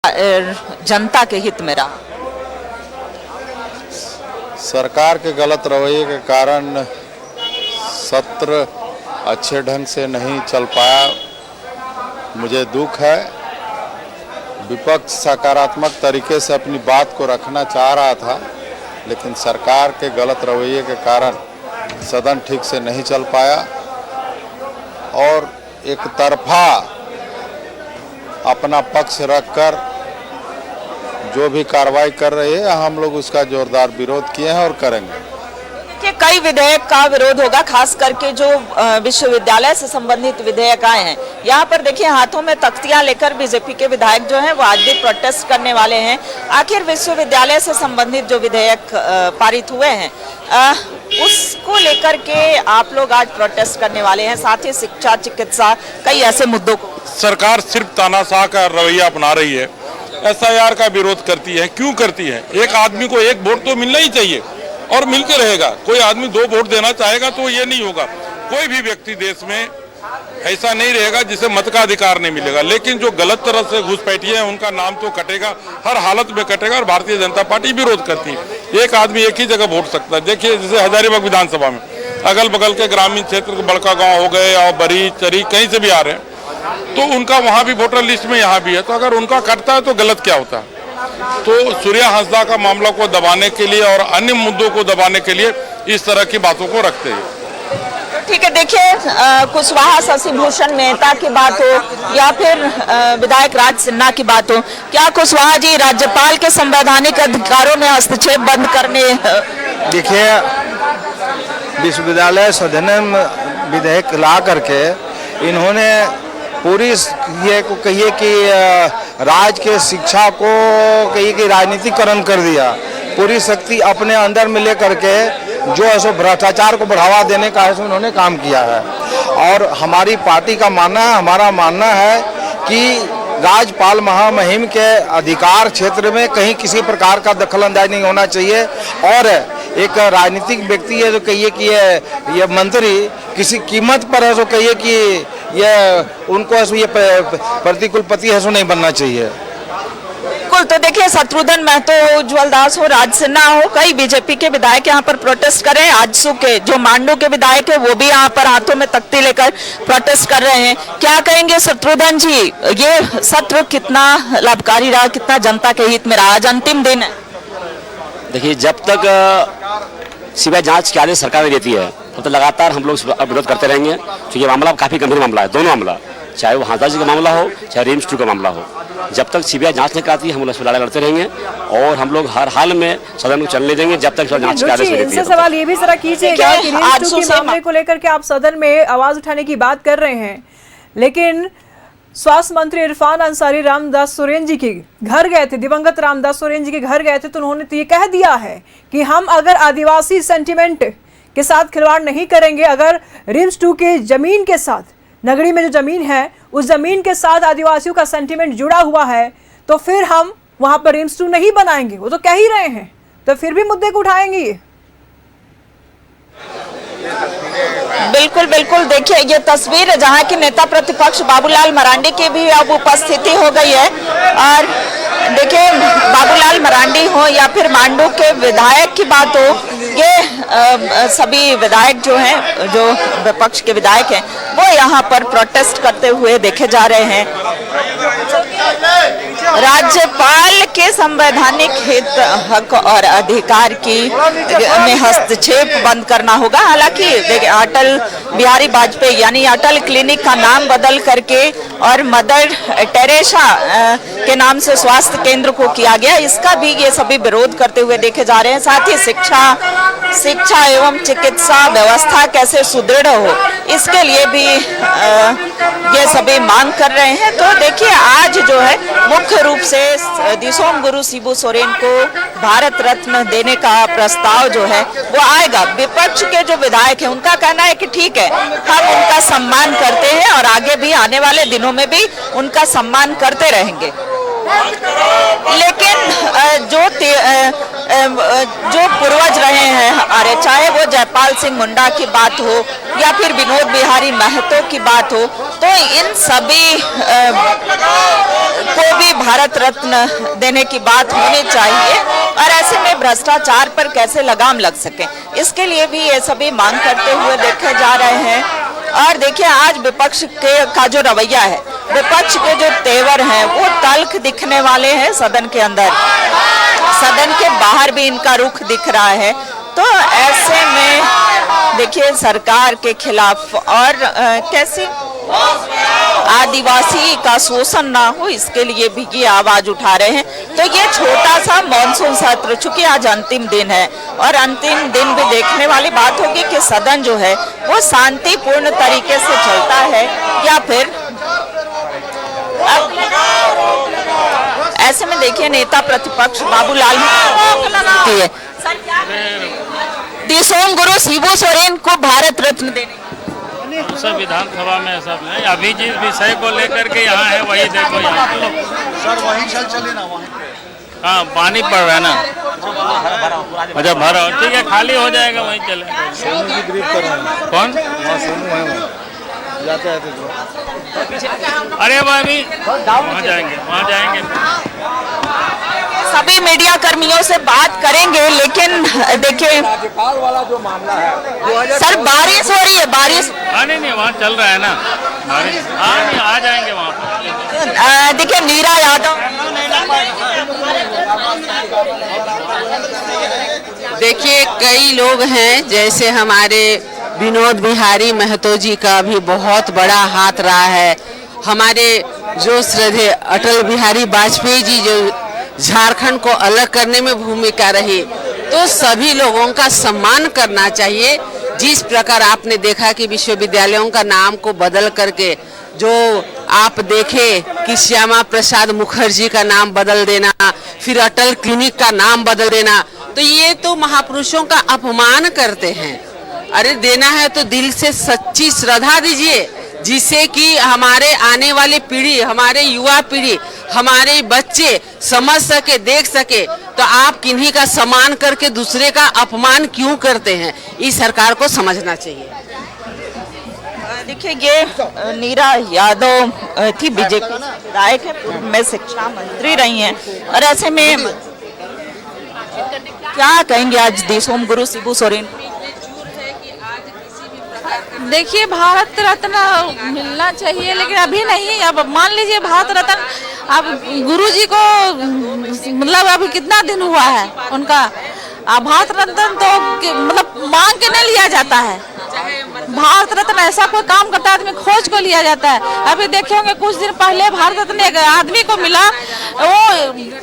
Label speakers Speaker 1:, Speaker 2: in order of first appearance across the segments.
Speaker 1: जनता के हित में रहा।
Speaker 2: सरकार के गलत रवैये के कारण सत्र अच्छे ढंग से नहीं चल पाया। मुझे दुख है। विपक्ष सकारात्मक तरीके से अपनी बात को रखना चाह रहा था, लेकिन सरकार के गलत रवैये के कारण सदन ठीक से नहीं चल पाया और एक तरफा अपना पक्ष रखकर जो भी कार्रवाई कर रही है हम लोग उसका जोरदार विरोध किए हैं और करेंगे।
Speaker 1: देखिए, कई विधेयक का विरोध होगा, खास करके जो विश्वविद्यालय से संबंधित विधेयक आए हैं। यहाँ पर देखिए, हाथों में तख्तियां लेकर बीजेपी के विधायक जो हैं वो आज भी प्रोटेस्ट करने वाले हैं। आखिर विश्वविद्यालय से संबंधित जो विधेयक पारित हुए हैं उसको लेकर के आप लोग आज प्रोटेस्ट करने वाले हैं। साथ ही शिक्षा, चिकित्सा, कई ऐसे मुद्दों को
Speaker 3: सरकार सिर्फ तानाशाह का रवैया अपना रही है, SIR का विरोध करती है। क्यों करती है? एक आदमी को एक वोट तो मिलना ही चाहिए और मिलके रहेगा। कोई आदमी 2 वोट देना चाहेगा तो ये नहीं होगा। कोई भी व्यक्ति देश में ऐसा नहीं रहेगा जिसे मत का अधिकार नहीं मिलेगा, लेकिन जो गलत तरह से घुसपैठिए हैं उनका नाम तो कटेगा, हर हालत में कटेगा। और भारतीय जनता पार्टी विरोध करती है। एक आदमी एक ही जगह वोट सकता है। देखिए, जैसे हजारीबाग विधानसभा में अगल बगल के ग्रामीण क्षेत्र के बड़का गाँव हो गए और बरी चरी कहीं से भी आ रहे हैं, तो उनका वहाँ भी वोटर लिस्ट में यहाँ भी है। तो अगर उनका कटता है तो गलत क्या होता है? तो सूर्या हांसदा का मामला को दबाने के लिए और अन्य मुद्दों को दबाने के लिए इस तरह की बातों को रखते हैं।
Speaker 1: ठीक है। देखिए, कुशवाहा शशिभूषण मेहता की बात हो या फिर विधायक राज सिन्हा की बात हो, क्या कुशवाहा जी राज्यपाल के संवैधानिक अधिकारों में हस्तक्षेप बंद करने?
Speaker 4: देखिए, विश्वविद्यालय संशोधन विधेयक ला करके इन्होंने पूरी ये को कहिए कि राज्य के शिक्षा को कहिए कि राजनीतिकरण कर दिया। पूरी शक्ति अपने अंदर में लेकर के जो है सो भ्रष्टाचार को बढ़ावा देने का है सो उन्होंने काम किया है। और हमारी पार्टी का मानना है, हमारा मानना है कि राज्यपाल महामहिम के अधिकार क्षेत्र में कहीं किसी प्रकार का दखल अंदाज नहीं होना चाहिए। और एक राजनीतिक व्यक्ति है जो कहिए कि ये मंत्री किसी कीमत पर है, जो कहिए कि ये उनको ये प्रतिकूल पति है, सो नहीं बनना चाहिए।
Speaker 1: बिल्कुल। तो देखिए, शत्रुघ्न महतो हो, उज्जवल दास हो, राज सिन्हा हो, कई बीजेपी के विधायक यहाँ पर प्रोटेस्ट कर रहे हैं। आजसू के जो मांडू के विधायक है वो भी यहाँ पर हाथों में तख्ती लेकर प्रोटेस्ट कर रहे हैं। क्या कहेंगे शत्रुघ्न जी, ये सत्र कितना लाभकारी रहा, कितना जनता के हित में रहा? आज अंतिम दिन है।
Speaker 5: देखिए, जब तक सीबीआई जांच के आदेश सरकार देती है तब तो लगातार हम लोग विरोध करते रहेंगे, क्योंकि ये मामला काफी गंभीर मामला है। दोनों मामला, चाहे वो हांसदा जी का मामला हो चाहे रिम्स 2 का मामला हो, जब तक सीबीआई जांच नहीं कराती हम लोग इस लड़ाई लड़ते रहेंगे और हम लोग हर हाल में सदन को चलने देंगे जब तक जांच के आदेश नहीं देती है।
Speaker 6: सवाल ये भी जरा कीजिएगा कि रिम्स 2 के मामले को लेकर के आप सदन में आवाज उठाने की बात कर रहे हैं, लेकिन स्वास्थ्य मंत्री इरफान अंसारी रामदास सोरेन जी के घर गए थे, दिवंगत रामदास सोरेन जी के घर गए थे, तो उन्होंने तो ये कह दिया है कि हम अगर आदिवासी सेंटिमेंट के साथ खिलवाड़ नहीं करेंगे, अगर रिम्स 2 के जमीन के साथ, नगरी में जो जमीन है उस जमीन के साथ आदिवासियों का सेंटिमेंट जुड़ा हुआ है, तो फिर हम वहां पर रिम्स 2 नहीं बनाएंगे। वो तो कह ही रहे हैं, तो फिर भी मुद्दे को उठाएंगे ये।
Speaker 1: बिल्कुल बिल्कुल। देखिए, ये तस्वीर है जहां की नेता प्रतिपक्ष बाबूलाल मरांडी की भी अब उपस्थिति हो गई है। और देखिए, बाबूलाल मरांडी हो या फिर मांडू के विधायक की बात हो, ये सभी विधायक जो हैं, जो विपक्ष के विधायक हैं, वो यहाँ पर प्रोटेस्ट करते हुए देखे जा रहे हैं। राज्यपाल के संवैधानिक हित, हक और अधिकार की में हस्तक्षेप बंद करना होगा। हालांकि अटल बिहारी वाजपेयी यानी अटल क्लिनिक का नाम बदल करके और मदर टेरेसा के नाम से स्वास्थ्य केंद्र को किया गया, इसका भी ये सभी विरोध करते हुए देखे जा रहे हैं। साथ ही शिक्षा एवं चिकित्सा व्यवस्था कैसे सुदृढ़ हो, इसके लिए भी ये सभी मांग कर रहे हैं। तो देखिए, आज जो है मुख्य रूप से दिसोम गुरु शिबू सोरेन को भारत रत्न देने का प्रस्ताव जो है वो आएगा। विपक्ष के जो विधायक हैं उनका कहना है कि ठीक है, हम उनका सम्मान करते हैं और आगे भी आने वाले दिनों में भी उनका सम्मान करते रहेंगे। लेकिन जो पूर्वज रहे हैं आ रहे, चाहे वो जयपाल सिंह मुंडा की बात हो या फिर विनोद बिहारी महतो की बात हो, तो इन सभी को भी भारत रत्न देने की बात होनी चाहिए और ऐसे में भ्रष्टाचार पर कैसे लगाम लग सके, इसके लिए भी ये सभी मांग करते हुए देखे जा रहे हैं। और देखिए आज विपक्ष का जो रवैया है, विपक्ष के जो तेवर हैं वो तल्ख दिखने वाले हैं सदन के अंदर, सदन के बाहर भी इनका रुख दिख रहा है। तो ऐसे में देखिए सरकार के खिलाफ और कैसे आदिवासी का शोषण ना हो इसके लिए भी ये आवाज उठा रहे हैं। तो ये छोटा सा मॉनसून सत्र, चूंकि आज अंतिम दिन है और अंतिम दिन भी देखने वाली बात होगी कि सदन जो है वो शांतिपूर्ण तरीके से चलता है या फिर ऐसे में देखिए नेता प्रतिपक्ष बाबूलाल दिसोम गुरु शिबू सोरेन को भारत रत्न देने
Speaker 7: सब विधानसभा में सब नहीं, अभी जिस विषय को लेकर के यहाँ है वही देखो यहाँ
Speaker 4: सर वहीं चले ना वहीं पे।
Speaker 7: हाँ पानी पड़ रहा है ना, अच्छा भरा ठीक है, खाली हो जाएगा वहीं चले।
Speaker 4: सोनू की ग्रीप कर रहे हैं।
Speaker 7: कौन?
Speaker 4: वहाँ सोनू है जाते आते तो।
Speaker 7: अरे वो अभी वहाँ जाएंगे
Speaker 1: सभी मीडिया कर्मियों से बात करेंगे, लेकिन देखिए
Speaker 4: राज्यपाल वाला जो मामला है
Speaker 1: सर बारिश हो रही है, बारिश
Speaker 7: नहीं वहाँ चल रहा है ना बारिश, हाँ नहीं आ जाएंगे वहाँ पर।
Speaker 1: देखिए नीरा यादव,
Speaker 8: देखिए कई लोग हैं जैसे हमारे विनोद बिहारी महतो जी का भी बहुत बड़ा हाथ रहा है, हमारे जो श्रद्धेय अटल बिहारी वाजपेयी जी जो झारखंड को अलग करने में भूमिका रही, तो सभी लोगों का सम्मान करना चाहिए। जिस प्रकार आपने देखा कि विश्वविद्यालयों का नाम को बदल करके जो आप देखे कि श्यामा प्रसाद मुखर्जी का नाम बदल देना, फिर अटल क्लिनिक का नाम बदल देना, तो ये तो महापुरुषों का अपमान करते हैं। अरे देना है तो दिल से सच्ची श्रद्धा दीजिए, जिससे कि हमारे आने वाली पीढ़ी, हमारे युवा पीढ़ी, हमारे बच्चे समझ सके, देख सके। तो आप किन्हीं का सम्मान करके दूसरे का अपमान क्यों करते हैं, इस सरकार को समझना चाहिए।
Speaker 1: देखिए ये नीरा यादव थी, बीजेपी विधायक है, पूर्व में शिक्षा मंत्री रही हैं और ऐसे में क्या कहेंगे आज दिसोम गुरु शिबू सोरेन?
Speaker 9: देखिए भारत रत्न मिलना चाहिए लेकिन अभी नहीं। अब मान लीजिए भारत रत्न अब गुरुजी को मतलब अभी कितना दिन हुआ है उनका, अब भारत रत्न तो मतलब मांग के नहीं लिया जाता है, भारत रत्न ऐसा कोई काम करता आदमी खोज को लिया जाता है। अभी देखे होंगे कुछ दिन पहले भारत रत्न एक आदमी को मिला, वो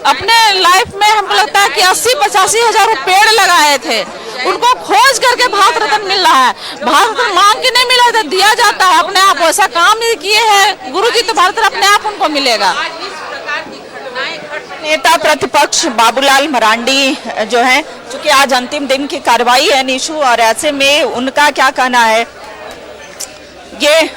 Speaker 9: अपने लाइफ में हमको लगता है कि 80-85 हजार पेड़ लगाए थे, उनको खोज करके भारत रत्न मिल रहा है। भारत रत्न मांग के नहीं मिला था, दिया जाता है अपने आप, ऐसा काम ही किए हैं गुरुजी, तो भारत रत्न अपने आप उनको मिलेगा।
Speaker 1: नेता प्रतिपक्ष बाबूलाल मरांडी जो हैं, चूंकि आज अंतिम दिन की कार्रवाई है निशु, और ऐसे में उनका क्या कहना है ये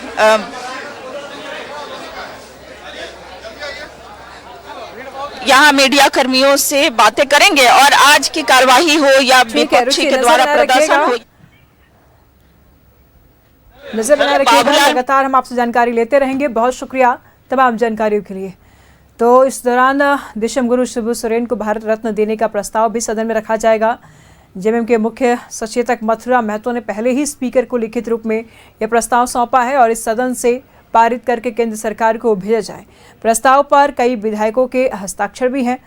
Speaker 1: यहाँ मीडिया कर्मियों से बातें करेंगे और आज की कार्रवाई हो या विपक्षी के द्वारा प्रदर्शन हो।
Speaker 6: नजर बना रखिएगा, लगातार हम आपसे जानकारी लेते रहेंगे। बहुत शुक्रिया तमाम जानकारियों के लिए। तो इस दौरान दिसोम गुरु शिबू सोरेन को भारत रत्न देने का प्रस्ताव भी सदन में रखा जाएगा। जेएमएम के मुख्य सचेतक मथुरा महतो ने पहले ही स्पीकर को लिखित रूप में यह प्रस्ताव सौंपा है और इस सदन से पारित करके केंद्र सरकार को भेजा जाए। प्रस्ताव पर कई विधायकों के हस्ताक्षर भी हैं।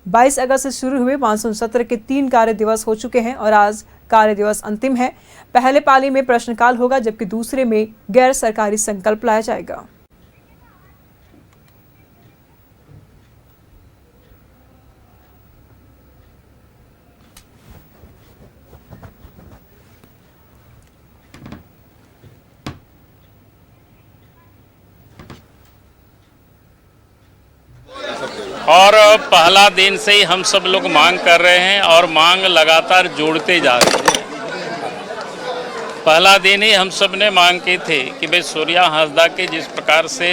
Speaker 6: 22 अगस्त से शुरू हुए मानसून सत्र के 3 कार्य दिवस हो चुके हैं और आज कार्य दिवस अंतिम है। पहले पाली में प्रश्नकाल होगा, जबकि दूसरे में गैर सरकारी संकल्प लाया जाएगा।
Speaker 7: और पहला दिन से ही हम सब लोग मांग कर रहे हैं और मांग लगातार जोड़ते जा रहे हैं। पहला दिन ही हम सब ने मांग की थी कि भाई सूर्या हांसदा के जिस प्रकार से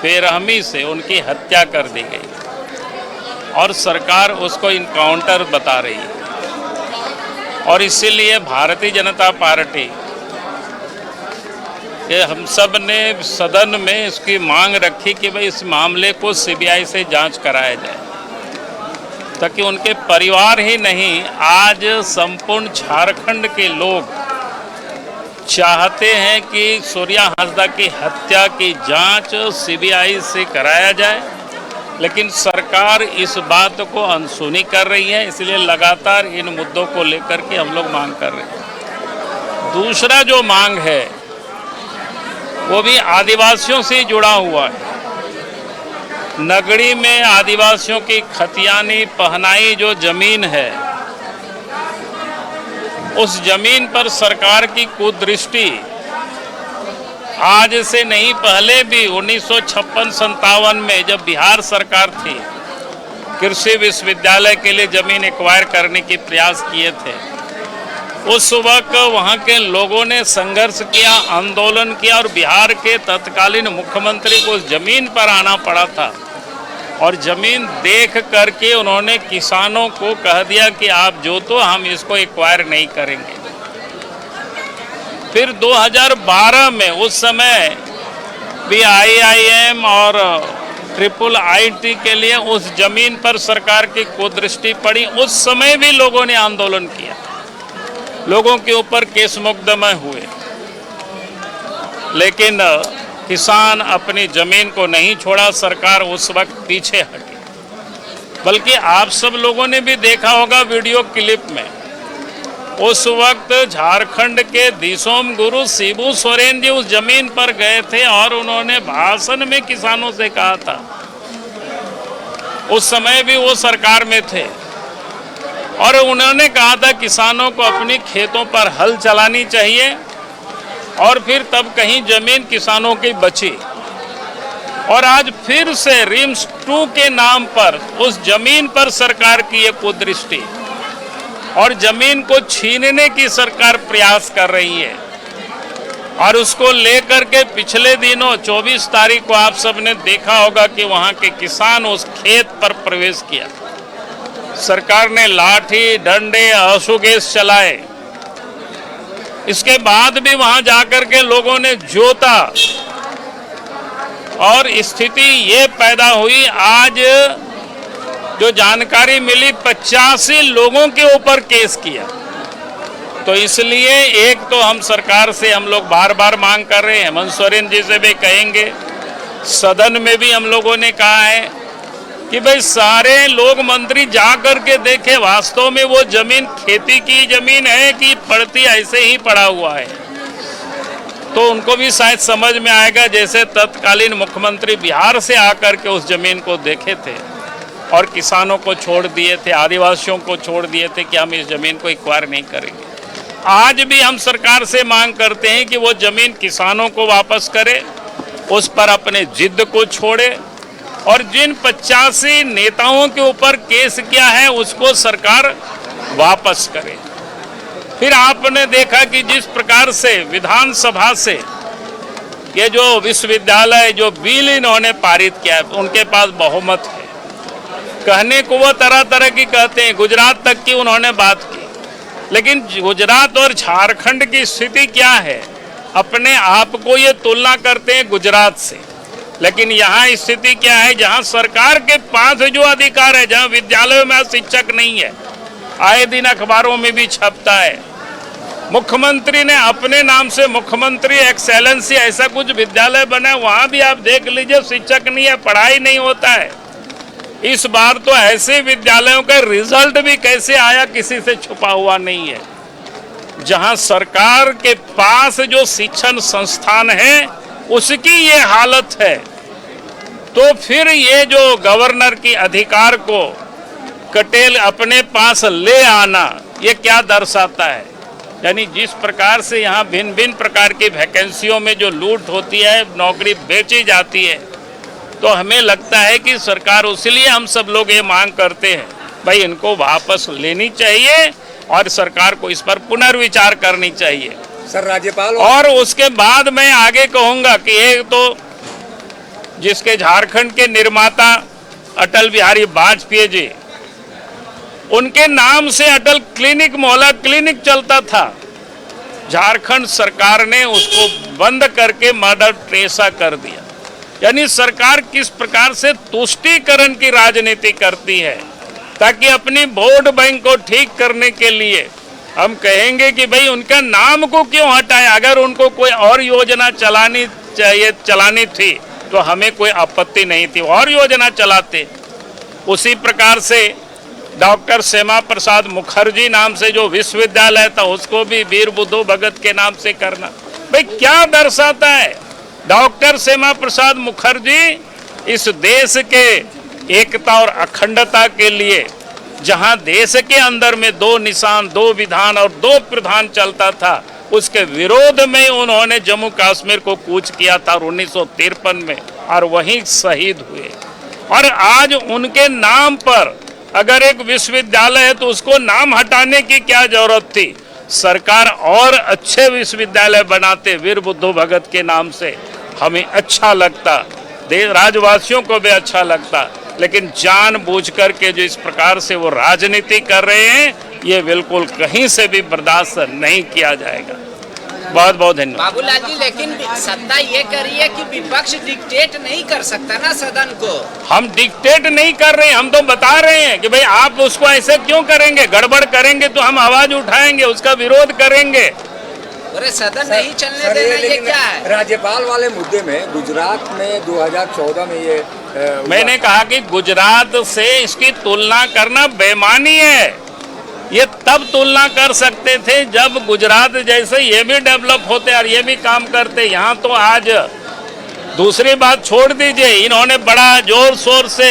Speaker 7: बेरहमी से उनकी हत्या कर दी गई और सरकार उसको इनकाउंटर बता रही है, और इसीलिए भारतीय जनता पार्टी के हम सब ने सदन में इसकी मांग रखी कि भाई इस मामले को सीबीआई से जांच कराया जाए, ताकि उनके परिवार ही नहीं, आज संपूर्ण झारखंड के लोग चाहते हैं कि सूर्या हांसदा की हत्या की जांच सीबीआई से कराया जाए, लेकिन सरकार इस बात को अनसुनी कर रही है। इसलिए लगातार इन मुद्दों को लेकर के हम लोग मांग कर रहे हैं। दूसरा जो मांग है वो भी आदिवासियों से जुड़ा हुआ है। नगरी में आदिवासियों की खतियानी पहनाई जो जमीन है, उस जमीन पर सरकार की कुदृष्टि आज से नहीं, पहले भी 1956-57 में जब बिहार सरकार थी, कृषि विश्वविद्यालय के लिए जमीन एक्वायर करने की प्रयास किए थे। उस वक्त वहां के लोगों ने संघर्ष किया, आंदोलन किया और बिहार के तत्कालीन मुख्यमंत्री को उस जमीन पर आना पड़ा था और जमीन देख करके उन्होंने किसानों को कह दिया कि आप जो तो हम इसको एक्वायर नहीं करेंगे। फिर 2012 में उस समय भी IIM और IIIT के लिए उस जमीन पर सरकार की कुदृष्टि पड़ी। उस समय भी लोगों ने आंदोलन किया, लोगों के ऊपर केस मुकदमे हुए, लेकिन किसान अपनी जमीन को नहीं छोड़ा, सरकार उस वक्त पीछे हटी। बल्कि आप सब लोगों ने भी देखा होगा वीडियो क्लिप में, उस वक्त झारखंड के दिसोम गुरु शिबू सोरेन जी उस जमीन पर गए थे और उन्होंने भाषण में किसानों से कहा था, उस समय भी वो सरकार में थे, और उन्होंने कहा था किसानों को अपनी खेतों पर हल चलानी चाहिए और फिर तब कहीं जमीन किसानों की बची। और आज फिर से रिम्स 2 के नाम पर उस जमीन पर सरकार की एक कुदृष्टि और जमीन को छीनने की सरकार प्रयास कर रही है। और उसको लेकर के पिछले दिनों 24 तारीख को आप सबने देखा होगा कि वहां के किसान उस खेत पर प्रवेश किया। सरकार ने लाठी डंडे आंसू गैस चलाए, इसके बाद भी वहां जाकर के लोगों ने जोता और स्थिति ये पैदा हुई। आज जो जानकारी मिली 85 लोगों के ऊपर केस किया। तो इसलिए एक तो हम सरकार से हम लोग बार बार मांग कर रहे हैं, हेमंत सोरेन जी से भी कहेंगे, सदन में भी हम लोगों ने कहा है कि भाई सारे लोग मंत्री जा करके देखे वास्तव में वो जमीन खेती की जमीन है कि पड़ती ऐसे ही पड़ा हुआ है। तो उनको भी शायद समझ में आएगा, जैसे तत्कालीन मुख्यमंत्री बिहार से आकर के उस जमीन को देखे थे और किसानों को छोड़ दिए थे, आदिवासियों को छोड़ दिए थे कि हम इस जमीन को एक्वायर नहीं करेंगे। आज भी हम सरकार से मांग करते हैं कि वो जमीन किसानों को वापस करे, उस पर अपने जिद को छोड़े और जिन 85 नेताओं के ऊपर केस किया है उसको सरकार वापस करे। फिर आपने देखा कि जिस प्रकार से विधानसभा से ये जो विश्वविद्यालय जो बिल इन्होंने पारित किया है, उनके पास बहुमत है। कहने को वो तरह तरह की कहते हैं, गुजरात तक की उन्होंने बात की, लेकिन गुजरात और झारखंड की स्थिति क्या है, अपने आप को ये तुलना करते हैं गुजरात से। लेकिन यहाँ स्थिति क्या है, जहाँ सरकार के पास जो अधिकार है, जहाँ विद्यालयों में शिक्षक नहीं है, आए दिन अखबारों में भी छपता है। मुख्यमंत्री ने अपने नाम से मुख्यमंत्री एक्सेलेंसी ऐसा कुछ विद्यालय बना, वहाँ भी आप देख लीजिए शिक्षक नहीं है, पढ़ाई नहीं होता है। इस बार तो ऐसे विद्यालयों का रिजल्ट भी कैसे आया किसी से छुपा हुआ नहीं है। जहाँ सरकार के पास जो शिक्षण संस्थान है उसकी ये हालत है, तो फिर ये जो गवर्नर की अधिकार को कटेल अपने पास ले आना, ये क्या दर्शाता है? यानी जिस प्रकार से यहाँ भिन्न भिन्न प्रकार की वैकेंसियों में जो लूट होती है, नौकरी बेची जाती है, तो हमें लगता है कि सरकार, उसलिए हम सब लोग ये मांग करते हैं भाई इनको वापस लेनी चाहिए और सरकार को इस पर पुनर्विचार करनी चाहिए।
Speaker 10: सर राज्यपाल
Speaker 7: और उसके बाद मैं आगे कहूँगा कि एक तो जिसके झारखंड के निर्माता अटल बिहारी वाजपेयी जी, उनके नाम से अटल क्लिनिक, मोहल्ला क्लिनिक चलता था। झारखंड सरकार ने उसको बंद करके मदर टेरेसा कर दिया। यानी सरकार किस प्रकार से तुष्टीकरण की राजनीति करती है, ताकि अपनी वोट बैंक को ठीक करने के लिए हम कहेंगे कि भाई उनका नाम को क्यों हटाया। अगर उनको कोई और योजना चलानी थी तो हमें कोई आपत्ति नहीं थी, और योजना चलाते। उसी प्रकार से डॉक्टर श्यामा प्रसाद मुखर्जी नाम से जो विश्वविद्यालय था उसको भी वीर बुद्धो भगत के नाम से करना, भाई क्या दर्शाता है। डॉक्टर श्यामा प्रसाद मुखर्जी इस देश के एकता और अखंडता के लिए, जहां देश के अंदर में 2 निशान, 2 विधान और 2 प्रधान चलता था, उसके विरोध में उन्होंने जम्मू कश्मीर को कूच किया था 1953 में, और वहीं शहीद हुए। और आज उनके नाम पर अगर एक विश्वविद्यालय है तो उसको नाम हटाने की क्या जरूरत थी। सरकार और अच्छे विश्वविद्यालय बनाते वीर बुद्धो भगत के नाम से, हमें अच्छा लगता, राज्यवासियों को भी अच्छा लगता। लेकिन जानबूझ कर के जो इस प्रकार से वो राजनीति कर रहे हैं, ये बिल्कुल कहीं से भी बर्दाश्त नहीं किया जाएगा। बहुत बहुत धन्यवाद।
Speaker 10: बाबूलाल जी, लेकिन सत्ता ये करी है कि विपक्ष डिक्टेट नहीं कर सकता ना सदन को।
Speaker 7: हम डिक्टेट नहीं कर रहे हैं, हम तो बता रहे हैं कि भाई आप उसको ऐसे क्यों करेंगे। गड़बड़ करेंगे तो हम आवाज उठाएंगे, उसका विरोध करेंगे।
Speaker 10: अरे सदन नहीं चलने देना, ये क्या है।
Speaker 11: राज्यपाल वाले मुद्दे में गुजरात में 2014 में ये
Speaker 7: मैंने कहा कि गुजरात से इसकी तुलना करना बेईमानी है। ये तब तुलना कर सकते थे जब गुजरात जैसे ये भी डेवलप होते और ये भी काम करते। यहाँ तो आज दूसरी बात छोड़ दीजिए, इन्होंने बड़ा जोर शोर से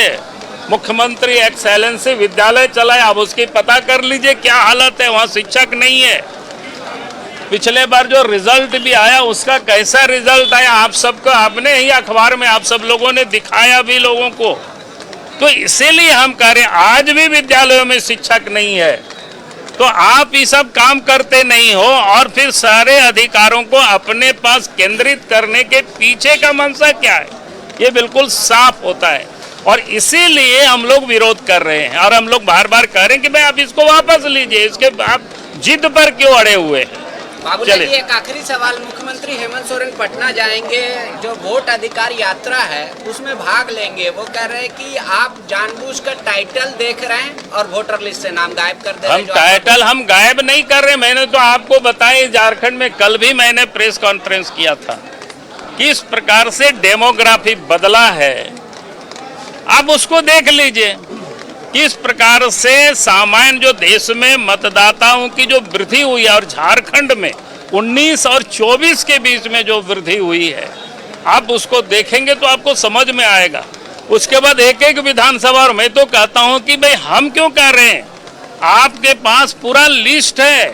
Speaker 7: मुख्यमंत्री एक्सेलेंसी विद्यालय चलाया। अब उसकी पता कर लीजिए क्या हालत है, वहाँ शिक्षक नहीं है। पिछले बार जो रिजल्ट भी आया उसका कैसा रिजल्ट आया आप सबको, आपने ही अखबार में आप सब लोगों ने दिखाया भी लोगों को। तो इसीलिए हम कह रहे हैं आज भी विद्यालयों में शिक्षक नहीं है, तो आप ये सब काम करते नहीं हो और फिर सारे अधिकारों को अपने पास केंद्रित करने के पीछे का मंशा क्या है, ये बिल्कुल साफ होता है। और इसीलिए हम लोग विरोध कर रहे हैं और हम लोग बार बार कह रहे हैं कि भाई आप इसको वापस लीजिए, इसके आप जिद पर क्यों अड़े हुए हैं।
Speaker 10: बाबूलाल जी, एक आखिरी सवाल, मुख्यमंत्री हेमंत सोरेन पटना जाएंगे, जो वोट अधिकार यात्रा है उसमें भाग लेंगे। वो कह रहे हैं कि आप जानबूझकर टाइटल देख रहे हैं और वोटर लिस्ट से नाम गायब कर दे रहे हैं।
Speaker 7: हम टाइटल हम गायब नहीं कर रहे। मैंने तो आपको बताया झारखंड में कल भी मैंने प्रेस कॉन्फ्रेंस किया था, किस प्रकार से डेमोग्राफी बदला है, आप उसको देख लीजिए। किस प्रकार से सामान्य जो देश में मतदाताओं की जो वृद्धि हुई है और झारखंड में 19 और 24 के बीच में जो वृद्धि हुई है, आप उसको देखेंगे तो आपको समझ में आएगा। उसके बाद एक एक विधानसभा, और मैं तो कहता हूं कि भाई हम क्यों कह रहे हैं, आपके पास पूरा लिस्ट है,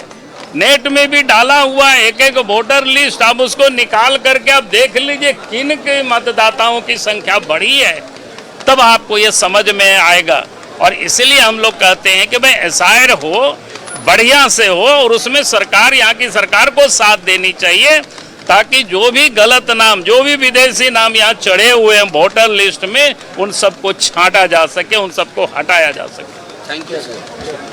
Speaker 7: नेट में भी डाला हुआ है एक एक वोटर लिस्ट, आप उसको निकाल करके आप देख लीजिए किन के मतदाताओं की संख्या बढ़ी है, तब आपको ये समझ में आएगा। और इसलिए हम लोग कहते हैं कि भाई एसआईआर हो, बढ़िया से हो, और उसमें सरकार, यहाँ की सरकार को साथ देनी चाहिए, ताकि जो भी गलत नाम, जो भी विदेशी नाम यहाँ चढ़े हुए हैं वोटर लिस्ट में, उन सबको छांटा जा सके, उन सबको हटाया जा सके।
Speaker 10: Thank you sir.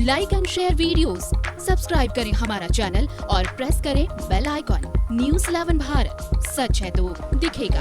Speaker 12: Like and share videos, subscribe करें हमारा चैनल और प्रेस करें बेल आइकॉन। न्यूज़ 11 भारत, सच है तो दिखेगा।